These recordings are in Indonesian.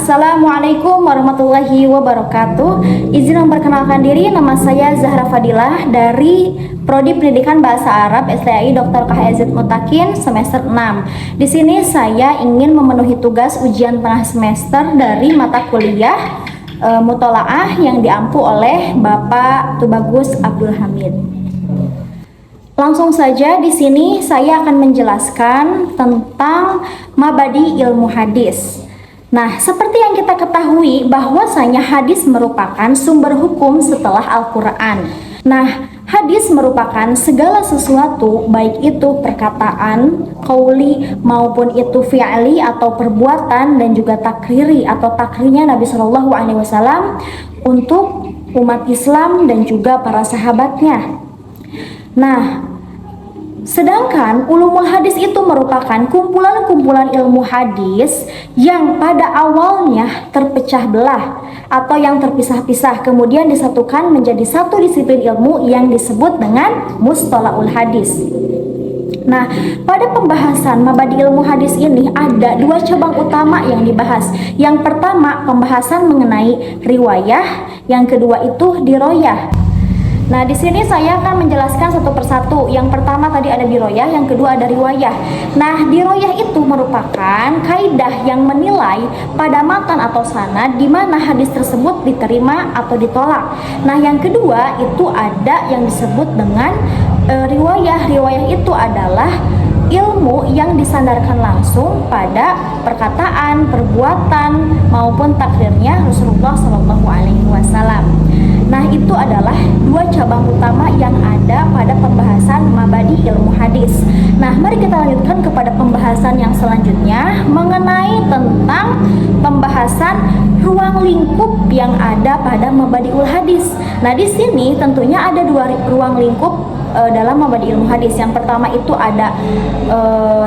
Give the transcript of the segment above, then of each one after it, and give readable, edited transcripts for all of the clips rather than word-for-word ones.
Assalamualaikum warahmatullahi wabarakatuh. Izin memperkenalkan diri, nama saya Zahra Fadilah dari Prodi Pendidikan Bahasa Arab STAI Dr. KHZ Mutakin semester 6. Di sini saya ingin memenuhi tugas ujian tengah semester dari mata kuliah Mutolaah yang diampu oleh Bapak Tubagus Abdul Hamid. Langsung saja di sini saya akan menjelaskan tentang mabadi ilmu hadis. Nah, seperti yang kita ketahui bahwasanya hadis merupakan sumber hukum setelah Al-Quran. Nah, hadis merupakan segala sesuatu, baik itu perkataan, qauli, maupun itu fi'li atau perbuatan, dan juga takriri atau takrirnya Nabi Shallallahu Alaihi Wasallam untuk umat Islam dan juga para sahabatnya. Nah, sedangkan ulumul hadis itu merupakan kumpulan-kumpulan ilmu hadis yang pada awalnya terpecah belah atau yang terpisah-pisah, kemudian disatukan menjadi satu disiplin ilmu yang disebut dengan mustalahul hadis. Nah, pada pembahasan mabadi ilmu hadis ini ada dua cabang utama yang dibahas. Yang pertama, pembahasan mengenai riwayah, yang kedua itu diroyah. Nah, di sini saya akan menjelaskan satu persatu. Yang pertama tadi ada diroyah, yang kedua ada riwayah. Nah, diroyah itu merupakan kaidah yang menilai pada matan atau sanad di mana hadis tersebut diterima atau ditolak. Nah, yang kedua itu ada yang disebut dengan riwayah. Riwayah itu adalah ilmu yang disandarkan langsung pada perkataan, perbuatan maupun takdirnya Rasulullah Shallallahu Alaihi Wasallam. Nah, itu adalah dua cabang utama yang ada pada pembahasan mabadi ilmu hadis. Nah, mari kita lanjutkan kepada pembahasan yang selanjutnya mengenai tentang pembahasan ruang lingkup yang ada pada mabadiul hadis. Nah, di sini tentunya ada dua ruang lingkup dalam mabadi ilmu hadis. Yang pertama itu ada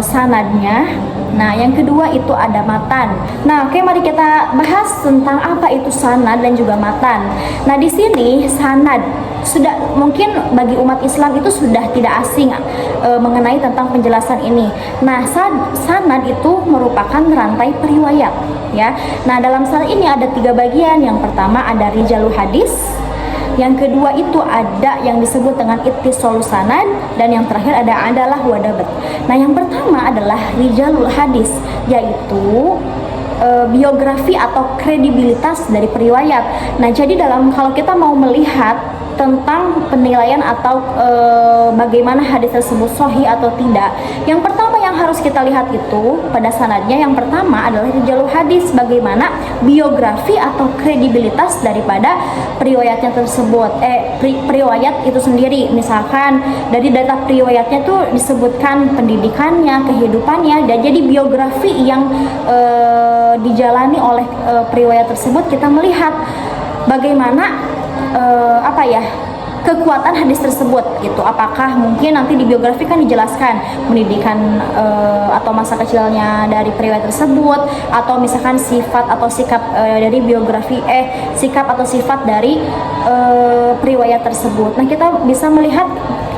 sanadnya. Nah, yang kedua itu ada matan. Nah, oke, mari kita bahas tentang apa itu sanad dan juga matan. Nah, di sini sanad sudah mungkin bagi umat Islam itu sudah tidak asing mengenai tentang penjelasan ini. Nah, sanad itu merupakan rantai periwayat, ya. Nah, dalam sanad ini ada tiga bagian. Yang pertama ada rijalul hadis. Yang kedua itu ada yang disebut dengan ittisalus sanad, dan yang terakhir adalah wadabat. Nah, yang pertama adalah rijalul hadis, yaitu biografi atau kredibilitas dari periwayat. Nah, jadi kalau kita mau melihat tentang penilaian atau bagaimana hadis tersebut sahih atau tidak, yang pertama yang harus kita lihat itu pada sanadnya, yang pertama adalah rijalul hadis, bagaimana biografi atau kredibilitas daripada periwayatnya tersebut, periwayat itu sendiri. Misalkan dari data periwayatnya tuh disebutkan pendidikannya, kehidupannya, dan jadi biografi yang dijalani oleh periwayat tersebut, kita melihat bagaimana kekuatan hadis tersebut gitu. Apakah mungkin nanti di biografi kan dijelaskan pendidikan atau masa kecilnya dari periwayat tersebut, atau misalkan sifat atau sikap dari biografi sikap atau sifat dari periwayat tersebut. Nah, kita bisa melihat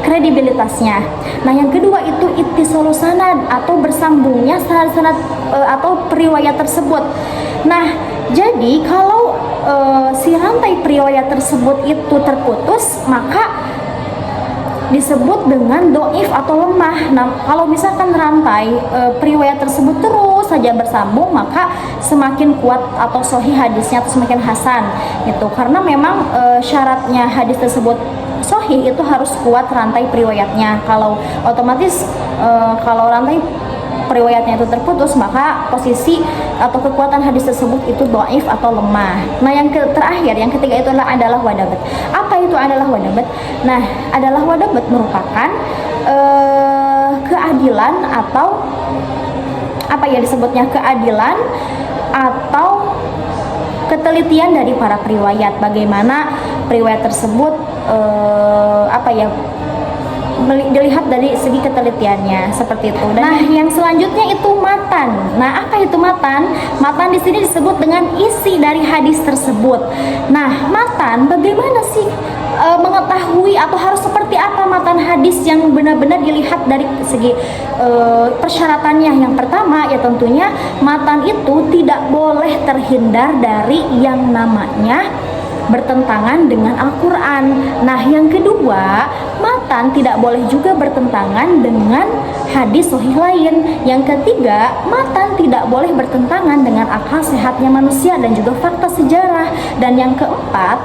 kredibilitasnya. Nah, yang kedua itu ittisalus sanad atau bersambungnya sanad atau periwayat tersebut. Nah, jadi kalau si rantai periwayat tersebut itu terputus, maka disebut dengan doif atau lemah. Nah, kalau misalkan rantai periwayat tersebut terus saja bersambung, maka semakin kuat atau sahih hadisnya, atau semakin hasan itu. Karena memang syaratnya hadis tersebut sahih itu harus kuat rantai periwayatnya. Kalau otomatis kalau rantai periwayatnya itu terputus, maka posisi atau kekuatan hadis tersebut itu dhaif atau lemah. Nah, yang terakhir, yang ketiga itu adalah wadabat. Apa itu adalah wadabat? Nah, adalah wadabat merupakan keadilan atau disebutnya keadilan atau ketelitian dari para periwayat. Bagaimana periwayat tersebut dilihat dari segi ketelitiannya seperti itu. Dan nah, yang selanjutnya itu matan. Nah, apa itu matan? Matan di sini disebut dengan isi dari hadis tersebut. Nah, matan bagaimana sih mengetahui atau harus seperti apa matan hadis yang benar-benar dilihat dari segi persyaratannya? Yang pertama ya tentunya matan itu tidak boleh terhindar dari yang namanya bertentangan dengan Al-Quran. Nah, yang kedua, matan tidak boleh juga bertentangan dengan hadis sahih lain. Yang ketiga, matan tidak boleh bertentangan dengan akal sehatnya manusia dan juga fakta sejarah. Dan yang keempat,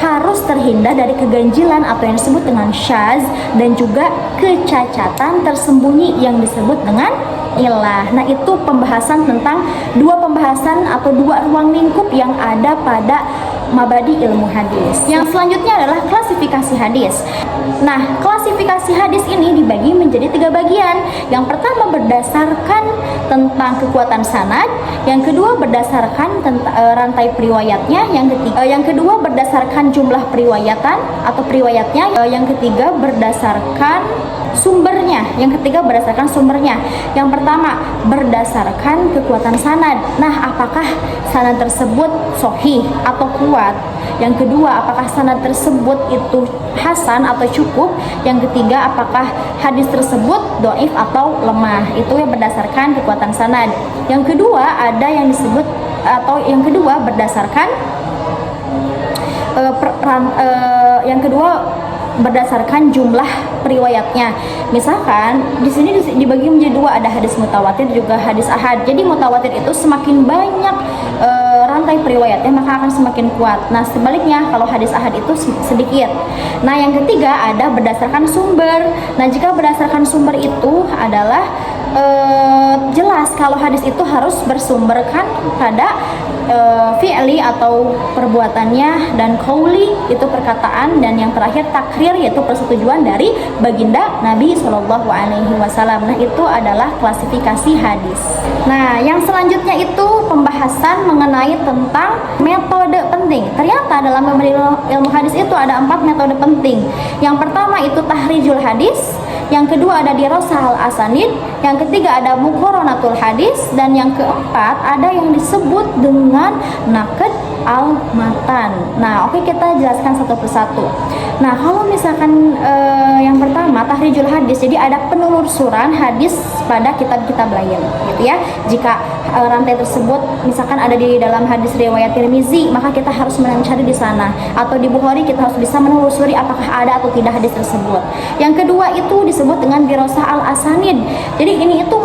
harus terhindar dari keganjilan atau yang disebut dengan syaz dan juga kecacatan tersembunyi yang disebut dengan ilah. Nah, itu pembahasan tentang dua pembahasan atau dua ruang lingkup yang ada pada mabadi ilmu hadis. Yang selanjutnya adalah klasifikasi hadis. Nah, klasifikasi hadis ini dibagi menjadi 3 bagian. Yang pertama berdasarkan tentang kekuatan sanad, yang kedua berdasarkan rantai periwayatnya, yang kedua berdasarkan jumlah periwayatan atau periwayatnya, yang ketiga berdasarkan sumbernya, yang ketiga berdasarkan sumbernya. Yang pertama berdasarkan kekuatan sanad. Nah, apakah sanad tersebut sahih atau kuat? Yang kedua, apakah sanad tersebut itu hasan atau cukup? Yang ketiga, apakah hadis tersebut dhaif atau lemah? Itu yang berdasarkan kekuatan sanad. Yang kedua ada yang disebut atau yang kedua berdasarkan yang kedua berdasarkan jumlah periwayatnya. Misalkan di sini dibagi menjadi 2, ada hadis mutawatir juga hadis ahad. Jadi mutawatir itu semakin banyak rantai periwayatnya maka akan semakin kuat. Nah, sebaliknya kalau hadis ahad itu sedikit. Nah, yang ketiga ada berdasarkan sumber. Nah, jika berdasarkan sumber itu adalah jelas kalau hadis itu harus bersumberkan pada fi'li atau perbuatannya, dan qauli itu perkataan, dan yang terakhir takrir yaitu persetujuan dari baginda Nabi Shallallahu Alaihi Wasallam. Nah, itu adalah klasifikasi hadis. Nah, yang selanjutnya itu pembahasan mengenai tentang metode penting. Ternyata dalam ilmu hadis itu ada 4 metode penting. Yang pertama itu tahrijul hadis, yang kedua ada dirasah al-asanid, yang ketiga ada muqaranatul hadis, dan yang keempat ada yang disebut dengan naqd al-matan. Nah, oke, kita jelaskan satu persatu. Nah, kalau misalkan yang pertama tahrijul hadis, jadi ada penelusuran hadis pada kitab-kitab lain, gitu ya. Jika rantai tersebut misalkan ada di dalam hadis riwayat Tirmizi, maka kita harus mencari di sana, atau di Bukhari kita harus bisa menelusuri apakah ada atau tidak hadis tersebut. Yang kedua itu disebut dengan dirasah al-asanid. Jadi ini itu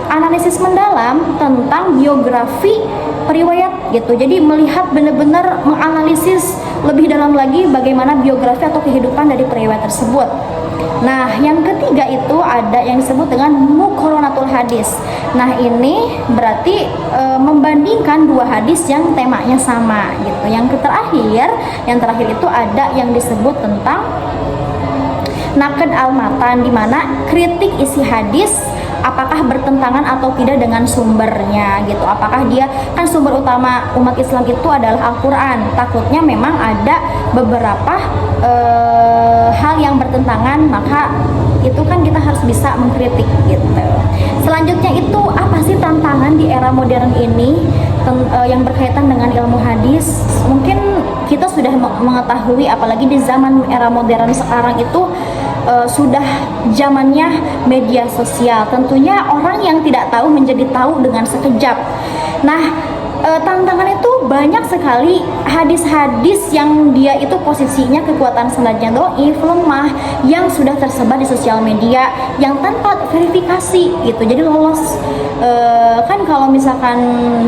analisis mendalam tentang biografi periwayat gitu. Jadi melihat benar-benar menganalisis lebih dalam lagi bagaimana biografi atau kehidupan dari periwayat tersebut. Nah, yang ketiga itu ada yang disebut dengan muqaranatul hadis. Nah, ini berarti membandingkan 2 hadis yang temanya sama gitu. Yang terakhir itu ada yang disebut tentang naqd al-matan, di mana kritik isi hadis apakah bertentangan atau tidak dengan sumbernya gitu. Apakah dia, kan sumber utama umat Islam itu adalah Al-Quran. Takutnya memang ada beberapa hal yang bertentangan, maka itu kan kita harus bisa mengkritik gitu. Selanjutnya itu apa sih tantangan di era modern ini yang berkaitan dengan ilmu hadis? Mungkin kita sudah mengetahui, apalagi di zaman era modern sekarang itu sudah zamannya media sosial. Tentunya orang yang tidak tahu menjadi tahu dengan sekejap. Nah, tantangan itu banyak sekali hadis-hadis yang dia itu posisinya kekuatan sanadnya dhaif, lemah, yang sudah tersebar di sosial media yang tanpa verifikasi gitu. Jadi lolos kan kalau misalkan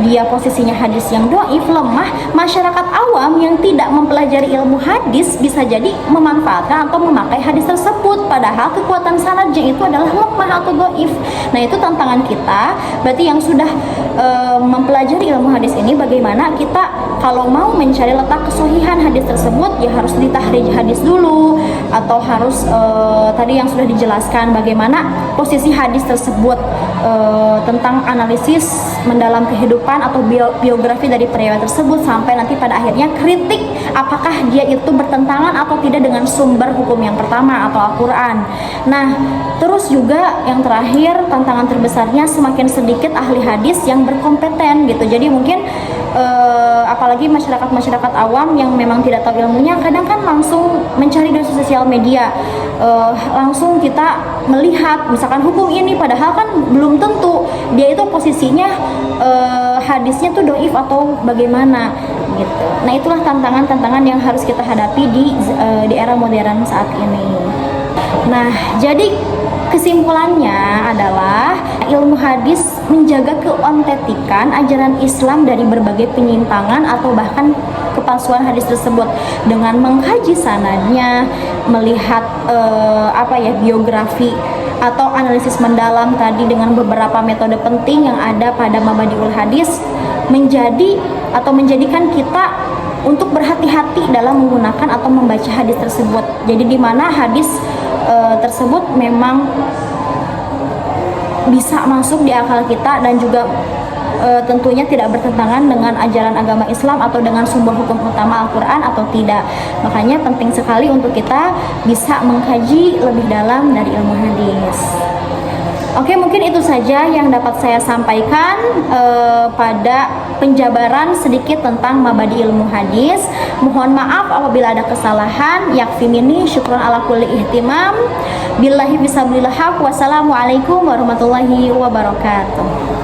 dia posisinya hadis yang dhaif, lemah, masyarakat awam yang tidak mempelajari ilmu hadis bisa jadi memanfaatkan atau memakai hadis tersebut, padahal kekuatan sanadnya itu adalah lemah atau dhaif. Nah, itu tantangan kita. Berarti yang sudah mempelajari ilmu hadis ini, bagaimana kita kalau mau mencari letak kesohihan hadis tersebut, ya harus ditahrij hadis dulu, atau harus tadi yang sudah dijelaskan bagaimana posisi hadis tersebut tentang analisis mendalam kehidupan atau biografi dari pria tersebut, sampai nanti pada akhirnya kritik apakah dia itu bertentangan atau tidak dengan sumber hukum yang pertama atau Al-Quran. Nah, terus juga yang terakhir, tantangan terbesarnya semakin sedikit ahli hadis yang berkompeten gitu. Jadi mungkin apalagi masyarakat awam yang memang tidak tahu ilmunya, kadang kan langsung mencari dari sosial media, langsung kita melihat misalkan hukum ini, padahal kan belum tentu dia itu posisinya hadisnya tuh doif atau bagaimana gitu. Nah, itulah tantangan-tantangan yang harus kita hadapi di era modern saat ini. Nah, jadi kesimpulannya adalah ilmu hadis menjaga keotentikan ajaran Islam dari berbagai penyimpangan atau bahkan kepalsuan hadis tersebut dengan mengkaji sanadnya, melihat biografi atau analisis mendalam tadi dengan beberapa metode penting yang ada pada Mabadiul Hadis, menjadikan kita untuk berhati-hati dalam menggunakan atau membaca hadis tersebut. Jadi di mana hadis tersebut memang bisa masuk di akal kita dan juga tentunya tidak bertentangan dengan ajaran agama Islam atau dengan sumber hukum utama Al-Quran atau tidak. Makanya penting sekali untuk kita bisa mengkaji lebih dalam dari ilmu hadis. Oke, mungkin itu saja yang dapat saya sampaikan pada penjabaran sedikit tentang mabadi ilmu hadis. Mohon maaf apabila ada kesalahan. Yakfi minni syukran ala kulli ihtimam. Billahi fisabilillah. Wassalamualaikum warahmatullahi wabarakatuh.